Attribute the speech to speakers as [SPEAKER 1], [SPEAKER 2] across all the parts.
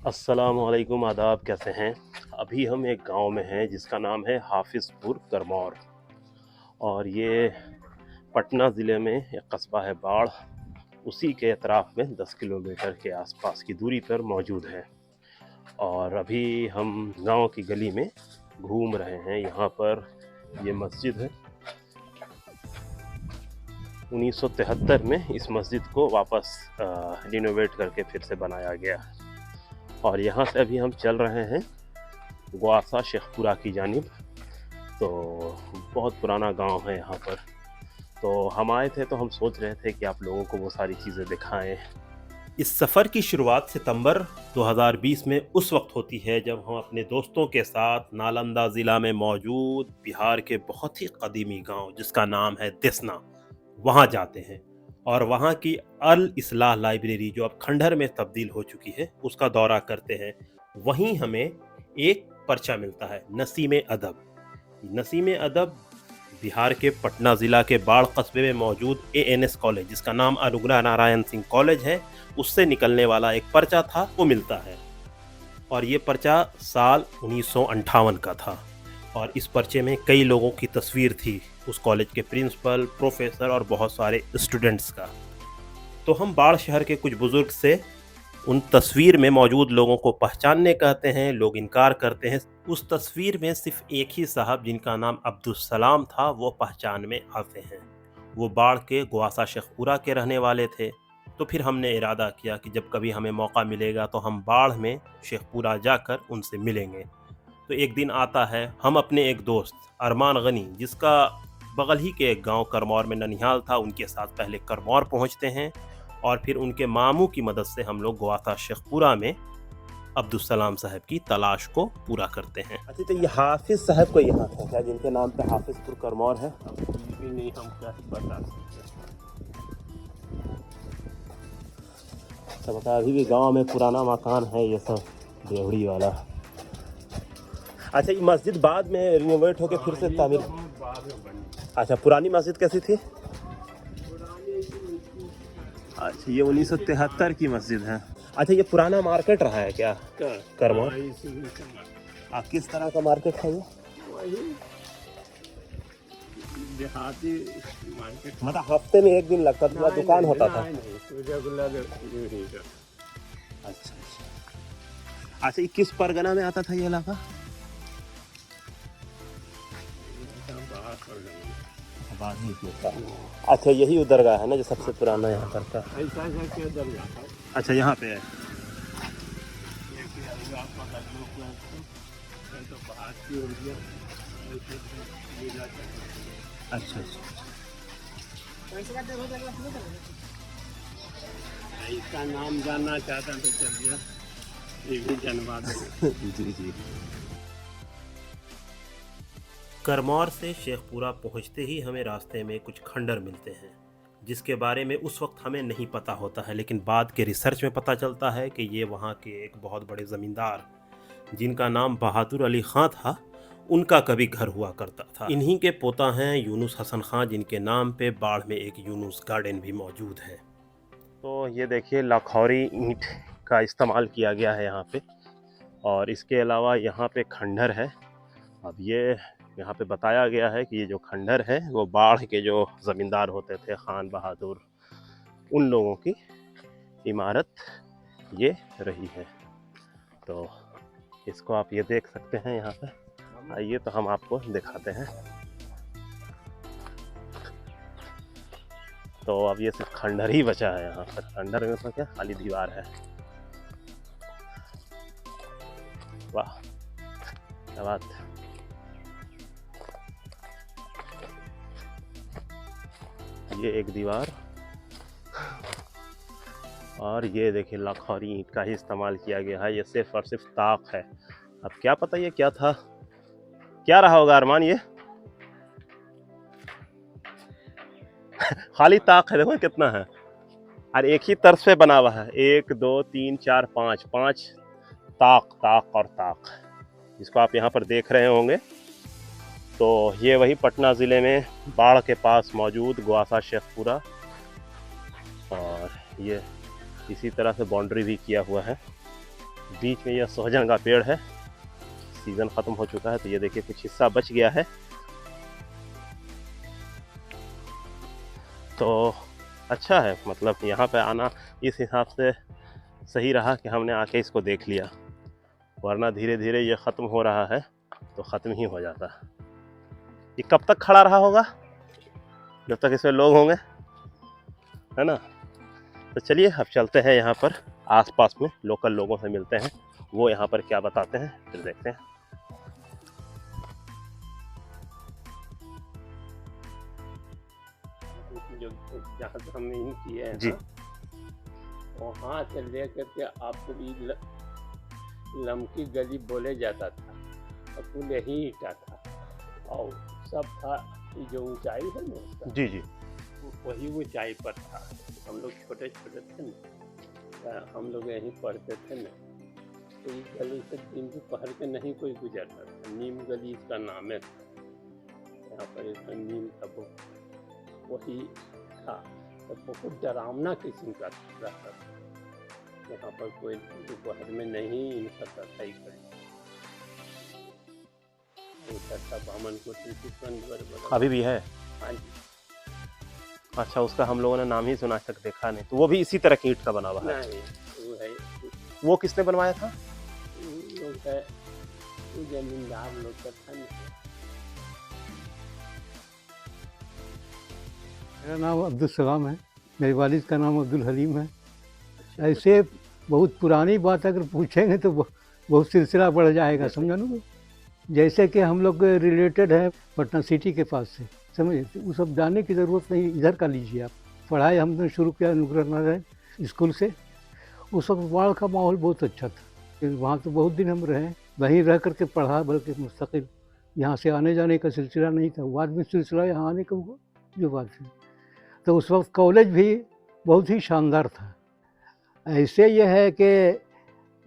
[SPEAKER 1] अस्सलामुअलैकुम, आदाब, कैसे हैं। अभी हम एक गांव में हैं जिसका नाम है हाफिज़पुर करमौर और ये पटना ज़िले में एक कस्बा है बाढ़। उसी के अतराफ़ में 10 किलोमीटर के आसपास की दूरी पर मौजूद है और अभी हम गांव की गली में घूम रहे हैं। यहाँ पर ये मस्जिद है। 1973 में इस मस्जिद को वापस रिनोवेट करके फिर से बनाया गया और यहाँ से अभी हम चल रहे हैं ग्वासा शेखपुरा की जानिब। तो बहुत पुराना गांव है यहाँ पर। तो हम आए थे तो हम सोच रहे थे कि आप लोगों को वो सारी चीज़ें दिखाएं। इस सफ़र की शुरुआत सितंबर 2020 में उस वक्त होती है जब हम अपने दोस्तों के साथ नालंदा ज़िला में मौजूद बिहार के बहुत ही कदीमी गांव जिसका नाम है देसना, वहाँ जाते हैं और वहाँ की अल इस्लाह लाइब्रेरी जो अब खंडहर में तब्दील हो चुकी है उसका दौरा करते हैं। वहीं हमें एक पर्चा मिलता है नसीम अदब। नसीम अदब बिहार के पटना ज़िला के बाढ़ कस्बे में मौजूद ANS कॉलेज जिसका नाम अनुग्रह नारायण सिंह कॉलेज है, उससे निकलने वाला एक पर्चा था वो मिलता है और ये पर्चा साल 1958 का था और इस पर्चे में कई लोगों की तस्वीर थी, उस कॉलेज के प्रिंसिपल, प्रोफेसर और बहुत सारे स्टूडेंट्स का। तो हम बाढ़ शहर के कुछ बुजुर्ग से उन तस्वीर में मौजूद लोगों को पहचानने कहते हैं, लोग इनकार करते हैं। उस तस्वीर में सिर्फ एक ही साहब जिनका नाम अब्दुल सलाम था वो पहचान में आते हैं। वो बाढ़ के ग्वासा शेखपुरा के रहने वाले थे। तो फिर हमने इरादा किया कि जब कभी हमें मौका मिलेगा तो हम बाढ़ में शेखपुरा जाकर उनसे मिलेंगे। तो एक दिन आता है, हम अपने एक दोस्त अरमान गनी जिसका बगल ही के एक गांव करमौर में ननिहाल था, उनके साथ पहले करमौर पहुंचते हैं और फिर उनके मामू की मदद से हम लोग ग्वासा शेखपुरा में अब्दुल सलाम साहब की तलाश को पूरा करते हैं। अच्छा, तो ये हाफिज साहब को यहाँ था क्या जिनके नाम पे हाफिजपुर करमौर है?
[SPEAKER 2] भी नहीं हम क्या बता सकते।
[SPEAKER 1] अच्छा बता, अभी भी गांव में पुराना मकान है ये सब देवड़ी वाला। अच्छा, ये मस्जिद बाद में रिनोवेट होके फिर से तामीर।
[SPEAKER 2] बाद में बनी
[SPEAKER 1] अच्छा, पुरानी मस्जिद कैसी थी?
[SPEAKER 2] पुरानी
[SPEAKER 1] अच्छा, ये 1973 की मस्जिद है। अच्छा, ये पुराना मार्केट रहा है क्या करमौर? किस तरह का मार्केट है ये?
[SPEAKER 2] वही देहाती मार्केट।
[SPEAKER 1] मतलब हफ्ते में एक दिन लगता था, दुकान होता था?
[SPEAKER 2] रेगुलर नहीं था।
[SPEAKER 1] अच्छा अच्छा, ये किस परगना में आता था ये इलाका? अच्छा, यही उदरगाह है ना जो सबसे पुराना यहाँ पर था?
[SPEAKER 2] ऐसा के दरगाह था।
[SPEAKER 1] अच्छा, यहाँ पे है।
[SPEAKER 2] तो बाहर की हो गया।
[SPEAKER 1] अच्छा अच्छा,
[SPEAKER 2] इसका नाम जानना चाहता तो चलिए ये भी जनवा दें।
[SPEAKER 1] जी जी। करमौर से शेखपुरा पहुंचते ही हमें रास्ते में कुछ खंडर मिलते हैं जिसके बारे में उस वक्त हमें नहीं पता होता है, लेकिन बाद के रिसर्च में पता चलता है कि ये वहाँ के एक बहुत बड़े ज़मींदार जिनका नाम बहादुर अली ख़ां था, उनका कभी घर हुआ करता था। इन्हीं के पोता हैं यूनुस हसन ख़ां जिनके नाम पे बाढ़ में एक यूनुस गार्डन भी मौजूद है। तो ये देखिए, लाखौरी ईंट का इस्तेमाल किया गया है यहाँ पे और इसके अलावा यहाँ पे खंडर है। अब ये यहाँ पे बताया गया है कि ये जो खंडर है वो बाढ़ के जो ज़मींदार होते थे खान बहादुर, उन लोगों की इमारत ये रही है। तो इसको आप ये देख सकते हैं यहाँ पे। आइए तो हम आपको दिखाते हैं। तो अब ये सिर्फ खंडर ही बचा है यहाँ पर। खंडर में तो क्या खाली दीवार है। वाह, क्या बात। ये एक दीवार और ये देखिए लाखौरी ईंट का ही इस्तेमाल किया गया है। ये सिर्फ और सिर्फ ताक है। अब क्या पता ये क्या था, क्या रहा होगा अरमान? ये खाली ताक है, देखो कितना है और एक ही तर्ज पे बना हुआ है। 1 2 3 4 5 5 ताक ताक और ताक, जिसको आप यहाँ पर देख रहे होंगे। तो ये वही पटना ज़िले में बाढ़ के पास मौजूद ग्वासा शेखपुरा, और ये इसी तरह से बाउंड्री भी किया हुआ है। बीच में यह सोहजन का पेड़ है, सीजन खत्म हो चुका है तो ये देखिए कुछ हिस्सा बच गया है। तो अच्छा है, मतलब यहाँ पे आना इस हिसाब से सही रहा कि हमने आके इसको देख लिया, वरना धीरे धीरे ये ख़त्म हो रहा है तो ख़त्म ही हो जाता। ये कब तक खड़ा रहा होगा? जब तक इसमें लोग होंगे, है ना। तो चलिए अब चलते हैं यहाँ पर आसपास में लोकल लोगों से मिलते हैं, वो यहाँ पर क्या बताते हैं, फिर देखते हैं।
[SPEAKER 2] जो जहाँ से हमने इन किए हैं
[SPEAKER 1] जी।
[SPEAKER 2] वहाँ से लेकर के आपको लमकी गली बोले जाता था, और पुल यही ईटा था, और सब था जो ऊंचाई है ना उसका,
[SPEAKER 1] जी जी।
[SPEAKER 2] वही ऊंचाई पर था। हम लोग छोटे छोटे थे ना, हम लोग यहीं पढ़ते थे ना, तो इस गली से दिन दोपहर के नहीं कोई गुजरता था। नीम गली इसका नाम है, यहाँ पर इसका नीम था वो वही था। तो बहुत डरावना किस्म का रहता था, यहाँ पर कोई दोपहर में नहीं निकलता था। एक बामन को
[SPEAKER 1] अभी भी है?
[SPEAKER 2] हाँ जी।
[SPEAKER 1] अच्छा, उसका हम लोगों ने नाम ही सुना तक देखा नहीं। तो वो भी इसी तरह की ईंट का बना हुआ है?
[SPEAKER 2] नहीं, वो है,
[SPEAKER 1] वो किसने बनवाया था?
[SPEAKER 2] लोग है, वो जमींदार लोग का था ना।
[SPEAKER 3] मेरा नाम अब्दुल सलाम है, मेरे वालिद का नाम अब्दुल हलीम है। ऐसे बहुत पुरानी बात अगर पूछेंगे तो बहुत सिलसिला बढ़ जाएगा, समझा ना। जैसे कि हम लोग रिलेटेड है पटना सिटी के पास से, समझे, तो वो सब जाने की ज़रूरत नहीं, इधर का लीजिए आप। पढ़ाई हमने शुरू किया नुकरा नारायण स्कूल से। उस वक्त बाढ़ का माहौल बहुत अच्छा था, वहाँ तो बहुत दिन हम रहे, वहीं रह करके पढ़ा, बल्कि मुस्तकिल यहाँ से आने जाने का सिलसिला नहीं था। बाद में सिलसिला यहाँ आने का हुआ, जो बात है। तो उस वक्त कॉलेज भी बहुत ही शानदार था। ऐसे यह है कि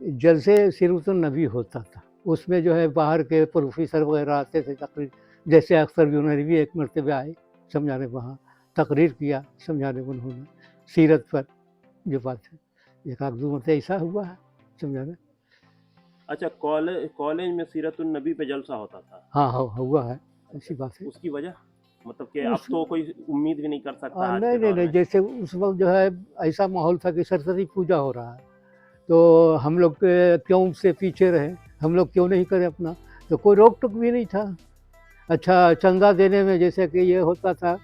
[SPEAKER 3] जलसे सिरुतुन नबी होता था, उसमें जो है बाहर के प्रोफेसर वगैरह आते थे तकरीर, जैसे अक्सर यूनिवर्सिटी एक मरतबे आए समझाने, वहाँ तकरीर किया समझाने उन्होंने सीरत पर, जो बात है। एक आध दो मतलब ऐसा हुआ है समझाने।
[SPEAKER 1] अच्छा, कॉलेज में सीरतुन नबी पे जलसा होता था?
[SPEAKER 3] हाँ हुआ है, ऐसी बात है।
[SPEAKER 1] उसकी वजह मतलब कि अब तो कोई उम्मीद भी नहीं कर सकता आज
[SPEAKER 3] नहीं
[SPEAKER 1] के
[SPEAKER 3] नहीं
[SPEAKER 1] दौर
[SPEAKER 3] नहीं,
[SPEAKER 1] में।
[SPEAKER 3] जैसे उस वक्त जो है ऐसा माहौल था कि सरस्वती पूजा हो रहा है, तो हम लोग क्यों उससे पीछे रहे, हम लोग क्यों नहीं करें अपना, तो कोई रोक टोक भी नहीं था। अच्छा, चंदा देने में जैसे कि ये होता था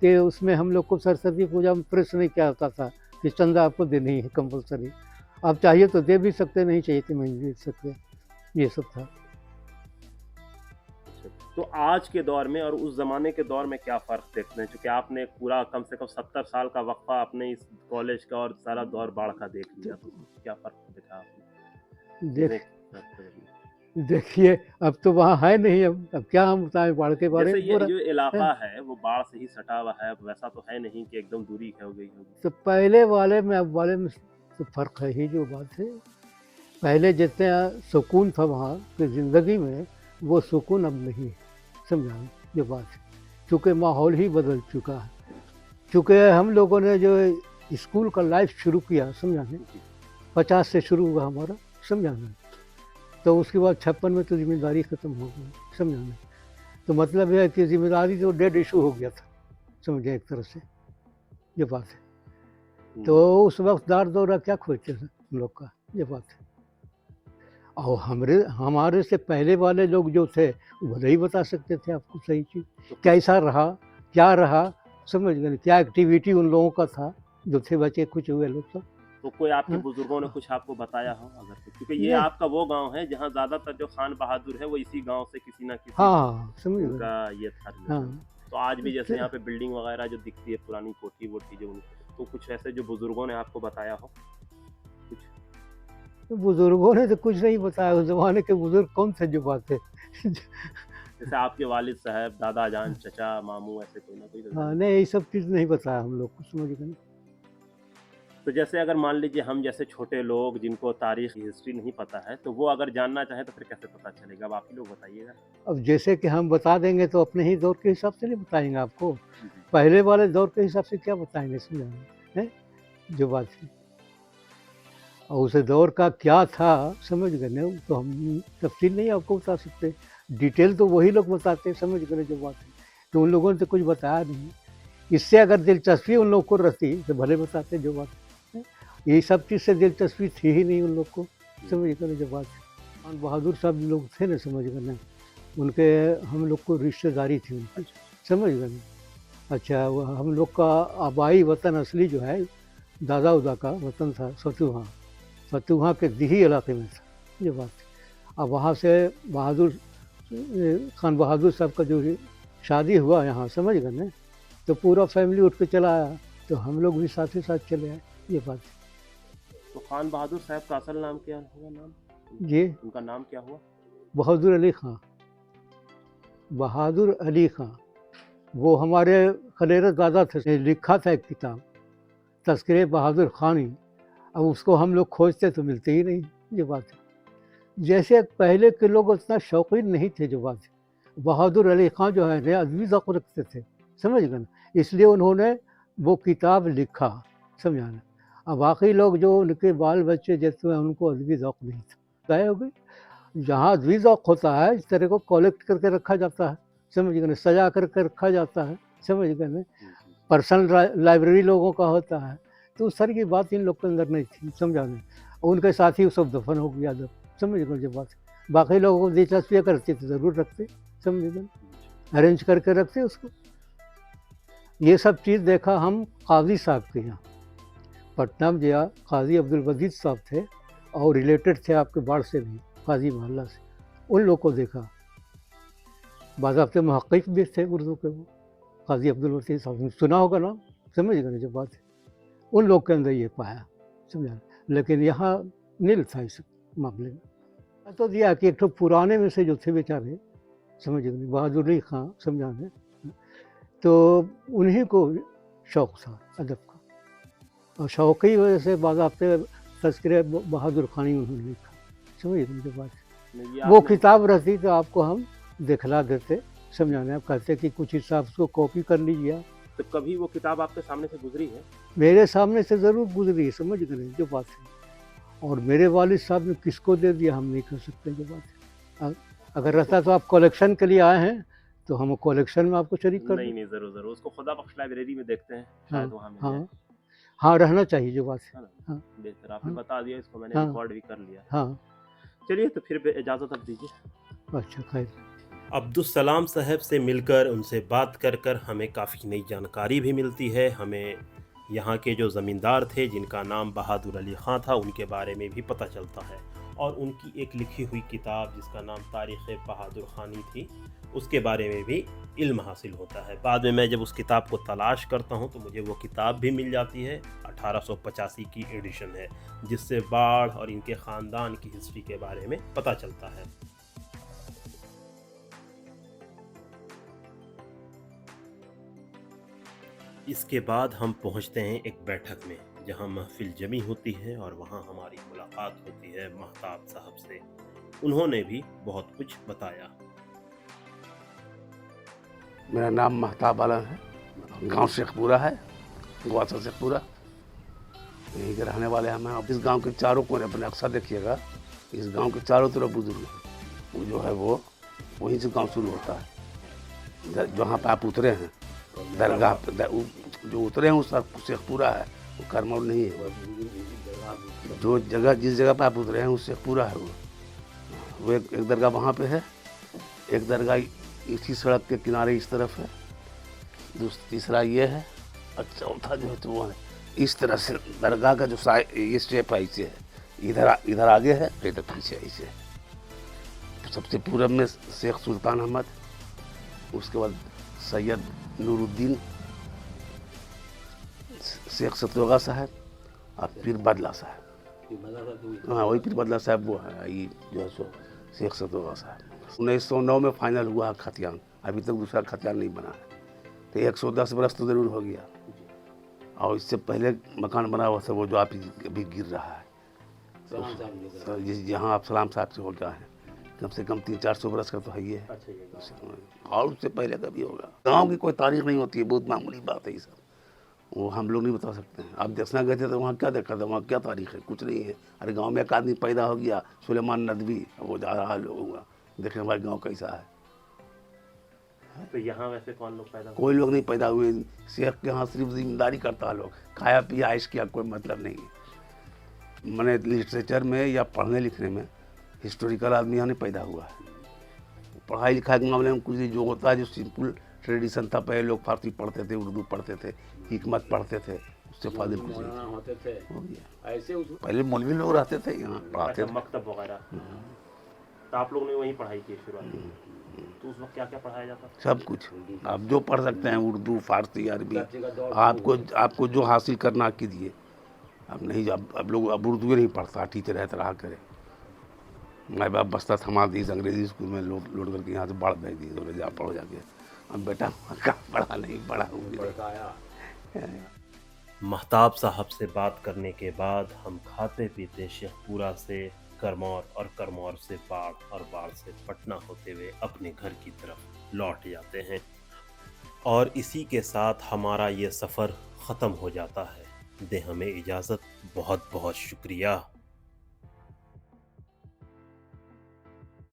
[SPEAKER 3] कि उसमें हम लोग को सरस्वती पूजा में प्रश्न नहीं क्या होता था कि चंदा आपको देना ही है कंपलसरी, आप चाहिए तो दे भी सकते, नहीं चाहिए तो नहीं दे सकते, ये सब था।
[SPEAKER 1] तो आज के दौर में और उस जमाने के दौर में क्या फ़र्क देखते हैं, क्योंकि आपने पूरा कम से कम 70 साल का वक्फा आपने इस कॉलेज का और सारा दौर बाढ़ का देख लिया, तो क्या फ़र्क देखा आपने?
[SPEAKER 3] देखिए अब तो वहाँ है नहीं, अब क्या हम बताएं बाढ़ के बारे
[SPEAKER 1] जैसे
[SPEAKER 3] में।
[SPEAKER 1] ये
[SPEAKER 3] पूरा
[SPEAKER 1] जो इलाका है वो बाढ़ से ही सटा हुआ है, वैसा तो है नहीं कि एकदम दूरी हो गई होगी।
[SPEAKER 3] तो पहले वाले में अब वाले में तो फ़र्क है ही, जो बात है। पहले जितने सुकून था वहाँ की ज़िंदगी में, वो सुकून अब नहीं है, समझा ये बात है। चूँकि माहौल ही बदल चुका है, चूँकि हम लोगों ने जो स्कूल का लाइफ शुरू किया, समझाने 50 से शुरू हुआ हमारा, समझाना, तो उसके बाद 56 में तो जिम्मेदारी ख़त्म हो गई, समझाना। तो मतलब यह है कि जिम्मेदारी तो डेड इशू हो गया था, समझे, एक तरह से ये बात है। तो उस वक्त दार दौरा क्या खोजते थे हम लोग का, ये बात है। और हमारे से पहले वाले लोग जो थे वो भले ही बता सकते थे आपको सही चीज़, कैसा रहा क्या रहा, समझ गए, क्या एक्टिविटी उन लोगों का था जो थे बचे कुछ हुए लोग सब।
[SPEAKER 1] तो कोई आपके बुजुर्गों ने कुछ आपको बताया हो अगर कुछ, क्योंकि ये आपका वो गांव है जहां ज्यादातर जो खान बहादुर है वो इसी गांव से किसी ना किसी
[SPEAKER 3] हाँ समझ गए।
[SPEAKER 1] उनका ये था।
[SPEAKER 3] हाँ,
[SPEAKER 1] तो आज भी जैसे यहाँ पे बिल्डिंग वगैरह जो दिखती है पुरानी कोठी वोठी जो, तो कुछ ऐसे जो बुजुर्गों ने आपको बताया हो कुछ?
[SPEAKER 3] तो बुजुर्गों ने तो कुछ नहीं बताया, उस जमाने के बुजुर्ग कौन थे जो बात है।
[SPEAKER 1] जैसे आपके वालिद साहब, दादा जान, चचा, मामू, ऐसे कोई ना कोई तो
[SPEAKER 3] हाँ नहीं, ये सब चीज़ नहीं बताया हम लोग को, समझ गए।
[SPEAKER 1] तो जैसे अगर मान लीजिए हम जैसे छोटे लोग जिनको तारीख हिस्ट्री नहीं पता है, तो वो अगर जानना चाहे तो फिर कैसे पता चलेगा? अब आप ही लोग बताइएगा।
[SPEAKER 3] अब जैसे कि हम बता देंगे तो अपने ही दौर के हिसाब से नहीं बताएंगे आपको, पहले वाले दौर के हिसाब से क्या बताएंगे, समझा है जो बात है। और उस दौर का क्या था समझ गए ना, तो हम तफसील नहीं आपको बता सकते, डिटेल तो वही लोग बताते, समझ गए जो बात है। तो उन लोगों ने तो कुछ बताया नहीं। इससे अगर दिलचस्पी उन लोग को रहती तो भले बताते जो बात है। ये सब चीज़ से दिलचस्पी थी ही नहीं उन लोग को, समझ गए जो बात है। खान बहादुर साहब लोग थे ना, समझ गए ना, उनके हम लोग को रिश्तेदारी थी उनकी, समझ गए ना। अच्छा, वो हम लोग का आबाई वतन असली जो है, दादा उदा का वतन था सतुहा, फतुहा के दिही इलाके में था ये बात है। अब वहाँ से बहादुर खान बहादुर साहब का जो शादी हुआ यहाँ, समझ गए ना, तो पूरा फैमिली उठ के चला आया, तो हम लोग भी साथ ही साथ चले आए, ये बात है।
[SPEAKER 1] तो खान बहादुर साहब का असल नाम क्या हुआ? नाम
[SPEAKER 3] जी,
[SPEAKER 1] उनका नाम क्या हुआ?
[SPEAKER 3] बहादुर अली खां, बहादुर अली खां। वो हमारे खलेर दादा थे, लिखा था एक किताब तस्करे बहादुर खानी। अब उसको हम लोग खोजते तो मिलते ही नहीं, ये बात है। जैसे पहले के लोग उतना शौकीन नहीं थे, जो बात है। बहादुर अली खां जो है अदबी ज़ौक़ रखते थे, समझ गए ना, इसलिए उन्होंने वो किताब लिखा, समझाना। अब बाकी लोग जो उनके बाल बच्चे जैसे हैं, उनको अदबी ज़ौक़ नहीं था, गायब हो गए। जहाँ अदबी ज़ौक़ होता है, इस तरह को कलेक्ट करके रखा जाता है, समझ गए ना, सजा करके रखा जाता है, समझ गए ना, पर्सनल लाइब्रेरी लोगों का होता है। तो उस तरह की बात इन लोग के अंदर नहीं थी, समझा नहीं। उनके साथ ही वो सब दफन हो गया जब, समझ गए जो बात है। बाकी लोगों को दिलचस्पी करते तो ज़रूर रखते, समझ गए, अरेंज करके रखते उसको। ये सब चीज़ देखा हम काजी साहब के यहाँ पटना में गया, काजी अब्दुल वजीद साहब थे और रिलेटेड थे आपके बाढ़ से भी, काजी मोहल्ला से। उन लोग को देखा, बाज़ाब्ते मुहक्किक़ भी थे उर्दू के वो, काजी अब्दुल वजीद साहब, सुना होगा नाम, समझ गए जो बात है। उन लोग के अंदर ये पाया, समझा। लेकिन यहाँ नील था इस मामले में। तो दिया कि एक तो पुराने में से जो थे बेचारे, समझ गए, बहादुर अली खां, समझाने, तो उन्हीं को शौक़ था अदब का, और शौक़ की वजह से बाज़ाब्ते तज़किरे बहादुर खानी उन्होंने लिखा, समझ गए जो बात है। वो किताब रहती तो आपको हम दिखला देते, समझाने। आप कहते कि कुछ हिस्सा उसको कॉपी कर लीजिए।
[SPEAKER 1] तो कभी वो किताब आपके सामने से गुजरी है?
[SPEAKER 3] मेरे सामने से ज़रूर गुजरी, समझ गए जो बात है। और मेरे वालिद साहब ने किसको दे दिया हम नहीं कह सकते, जो बात है। अगर रहता तो आप कलेक्शन के लिए आए हैं तो हम कलेक्शन में आपको शरीक कर
[SPEAKER 1] नहीं नहीं, ज़रूर ज़रूर उसको खुदा बख्श लाइब्रेरी में देखते हैं, शायद वहाँ मिल जाए।
[SPEAKER 3] हाँ हाँ, रहना चाहिए जो बात है। हाँ
[SPEAKER 1] बेहतर, आपने
[SPEAKER 3] हाँ
[SPEAKER 1] बता दिया, इसको मैंने
[SPEAKER 3] हाँ
[SPEAKER 1] रिकॉर्ड भी कर लिया।
[SPEAKER 3] हाँ।
[SPEAKER 1] चलिए, तो फिर इजाज़त अब दीजिए।
[SPEAKER 3] अच्छा, खैर।
[SPEAKER 1] अब्दुस्सलाम साहब से मिलकर, उनसे बात कर कर हमें काफ़ी नई जानकारी भी मिलती है। हमें यहाँ के जो ज़मींदार थे जिनका नाम बहादुर अली ख़ां था, उनके बारे में भी पता चलता है, और उनकी एक लिखी हुई किताब जिसका नाम तारीख़ बहादुर ख़ानी थी, उसके बारे में भी इल्म हासिल होता है। बाद में मैं जब उस किताब को तलाश करता हूँ तो मुझे वो किताब भी मिल जाती है, 1885 की एडिशन है, जिससे बाढ़ और इनके ख़ानदान की हिस्ट्री के बारे में पता चलता है। इसके बाद हम पहुंचते हैं एक बैठक में, जहां महफिल जमी होती है और वहां हमारी मुलाकात होती है महताब साहब से। उन्होंने भी बहुत कुछ बताया।
[SPEAKER 4] मेरा नाम महताब आलम है, गांव शेखपुरा है, गवासा शेखपुरा, यहीं के रहने वाले हम हैं। अब इस गांव के चारों कोने, अपने अक्सर देखिएगा, इस गांव के चारों तरफ बुजुर्ग हैं। वो जो है वो वहीं से गांव शुरू होता है। जहाँ पे आप उतरे हैं दरगाह पे, जो उतरे हैं उस शेखपुरा है, वो करमौर नहीं है। जो जगह, जिस जगह पे आप उतरे हैं उस शेखपुरा है। वो एक दरगाह वहाँ पे है, एक दरगाह इसी सड़क के किनारे इस तरफ है, तीसरा ये है, और चौथा जो है तो वो है इस तरह से। दरगाह का जो ये शेप है ऐसे है, इधर आगे है, इधर पीछे ऐसे। सबसे पूरब में शेख सुल्तान अहमद, उसके बाद सैयद नूरुद्दीन, शेख सतोगा साहब और पीर बदला साहब। हाँ, वही पीर बदला साहब वो है, ये जो है सो शेख सतोगा साहब। 1909 में फाइनल हुआ खतियान, अभी तक दूसरा खतियान नहीं बना है, तो 110 बरस तो ज़रूर हो गया। और इससे पहले मकान बना हुआ था वो जो आप अभी गिर रहा है, जहाँ आप सलाम साहब से हो गया है, कम से कम 300-400 बरस का तो है ये है। और उससे पहले का भी होगा। गाँव की कोई तारीख नहीं होती है, बहुत मामूली बात है ये सब। वो हम लोग नहीं बता सकते हैं। आप देखना गए थे तो वहाँ क्या देखा था, वहाँ क्या तारीख है? कुछ नहीं है। अरे गांव में एक आदमी पैदा हो गया, सुलेमान नदवी, वो जा रहा है लोगों का, देखें हमारे गांव कैसा है।
[SPEAKER 1] तो यहाँ वैसे कौन लोग पैदा हुए?
[SPEAKER 4] कोई लोग नहीं पैदा हुए। शेख के यहाँ सिर्फ जिम्मेदारी करता है लोग, खाया पिया ऐश किया, कोई मतलब नहीं है। मैंने लिटरेचर में या पढ़ने लिखने में हिस्टोरिकल आदमी यहाँ नहीं पैदा हुआ है। पढ़ाई लिखाई के मामले में कुछ नहीं, जो होता है जो सिंपल ट्रेडिशन था, पहले लोग फारसी पढ़ते थे, उर्दू पढ़ते थे, हिकमत पढ़ते थे, उससे फायदे कुछ नहीं थे।
[SPEAKER 2] होते थे
[SPEAKER 4] हो गया।
[SPEAKER 2] ऐसे उस
[SPEAKER 4] पहले मौलवी लोग रहते थे यहाँ, पढ़ाते
[SPEAKER 1] अच्छा,
[SPEAKER 4] थे।
[SPEAKER 1] मकतब वगैरह। तो आप लोगों ने वहीं पढ़ाई की शुरुआत? तो उस वक्त क्या क्या पढ़ाया जाता था?
[SPEAKER 4] सब कुछ आप जो पढ़ सकते हैं, उर्दू, फारसी, अरबी, आपको जो हासिल करना कीजिए। अब नहीं, अब लोग अब उर्दू नहीं पढ़ता, टीचर रहता रहा करे। माँ बाप बस्ता थमा दी, अंग्रेजी स्कूल में लोड करके यहाँ से बाढ़ भेज दी, तो जा पढ़ो जाके। अब बेटा कहाँ पढ़ा, नहीं पढ़ा हूँ।
[SPEAKER 1] महताब साहब से बात करने के बाद हम खाते पीते शेखपुरा से करमौर और करमौर से बाढ़ और बाढ़ से पटना होते हुए अपने घर की तरफ लौट जाते हैं। और इसी के साथ हमारा ये सफ़र ख़त्म हो जाता है। दे हमें इजाज़त। बहुत बहुत शुक्रिया।